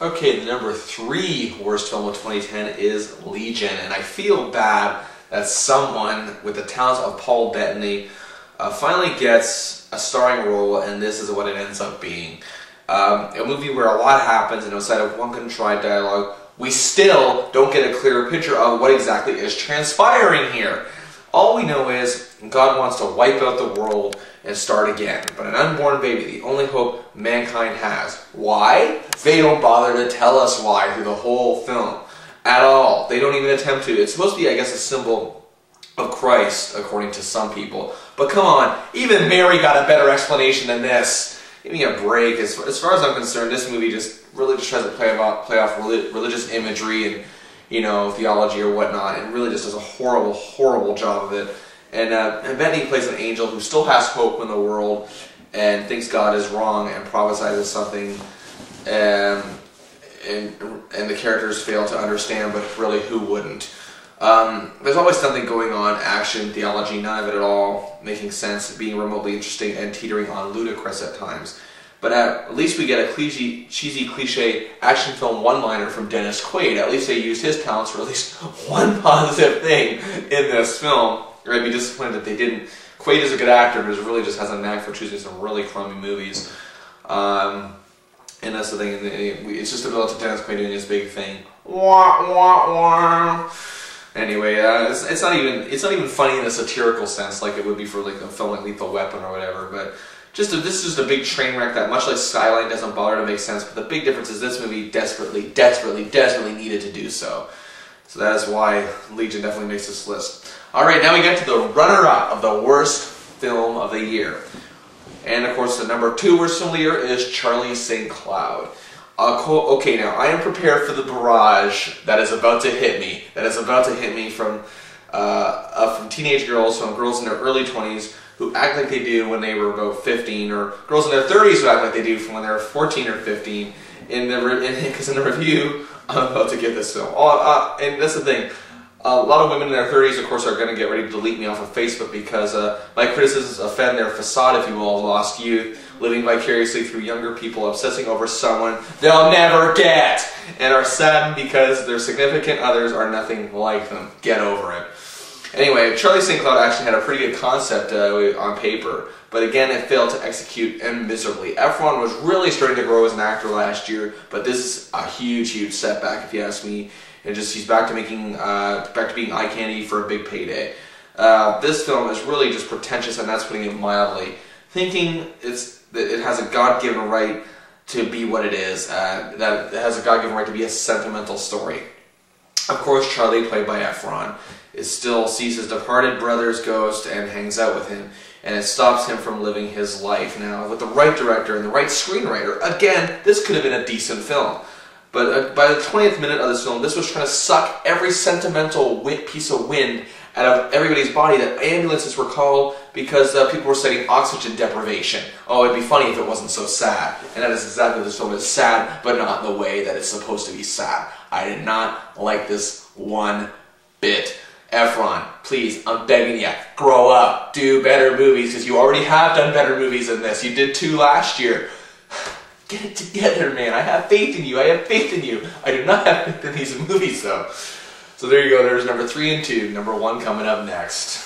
Okay, the number 3 worst film of 2010 is Legion, and I feel bad that someone with the talents of Paul Bettany finally gets a starring role, and this is what it ends up being. A movie where a lot happens, and outside of one contrived dialogue, we still don't get a clearer picture of what exactly is transpiring here. All we know is God wants to wipe out the world and start again, but an unborn baby, the only hope mankind has. Why? They don't bother to tell us why through the whole film at all. They don't even attempt to. It's supposed to be, I guess, a symbol of Christ, according to some people. But come on, even Mary got a better explanation than this. Give me a break. As far as I'm concerned, this movie really just tries to play off religious imagery and, you know, theology or whatnot, and really just does a horrible, horrible job of it. And Bettany plays an angel who still has hope in the world and thinks God is wrong and prophesies something, and the characters fail to understand, but really who wouldn't? There's always something going on, action, theology, none of it at all making sense, being remotely interesting, and teetering on ludicrous at times. But at least we get a cheesy cliche action film one-liner from Dennis Quaid. At least they used his talents for at least one positive thing in this film. Or I'd be disappointed if they didn't. Quaid is a good actor, but really just has a knack for choosing some really crummy movies. And that's the thing. It's just about Dennis Quaid doing his big thing. Wah, wah, wah. Anyway, it's not even funny in a satirical sense like it would be for like a film like Lethal Weapon or whatever. But this is just a big train wreck that, much like Skyline, doesn't bother to make sense. But the big difference is this movie desperately needed to do so. So that is why Legion definitely makes this list. Alright, now we get to the runner-up of the worst film of the year. And of course, the number 2 worst film of the year is Charlie St. Cloud. Okay, now I am prepared for the barrage that is about to hit me. That is about to hit me from teenage girls, from girls in their early 20s who act like they do when they were about 15, or girls in their 30s who act like they do from when they were 14 or 15. Because in the review, I'm about to get this film. And that's the thing. A lot of women in their 30s, of course, are going to get ready to delete me off of Facebook because my criticisms offend their facade, if you will, of lost youth, living vicariously through younger people, obsessing over someone they'll never get, and are saddened because their significant others are nothing like them. Get over it. Anyway, Charlie St. Cloud actually had a pretty good concept on paper, but again, it failed to execute miserably. Efron was really starting to grow as an actor last year, but this is a huge, huge setback, if you ask me. And he's back to being eye candy for a big payday. This film is really just pretentious, and that's putting it mildly. Thinking that it has a God-given right to be what it is, that it has a God-given right to be a sentimental story. Of course, Charlie, played by Efron, still sees his departed brother's ghost and hangs out with him, and it stops him from living his life. Now, with the right director and the right screenwriter, again, this could have been a decent film. But by the 20th minute of this film, this was trying to suck every sentimental piece of wind out of everybody's body that ambulances were called because people were citing oxygen deprivation. Oh, it'd be funny if it wasn't so sad. And that is exactly what this film is. Sad, but not in the way that it's supposed to be sad. I did not like this one bit. Efron, please, I'm begging you, grow up, do better movies, because you already have done better movies than this. You did 2 last year. Get it together, man. I have faith in you. I have faith in you. I do not have faith in these movies, though. So there you go. There's number 3 and 2. Number 1 coming up next.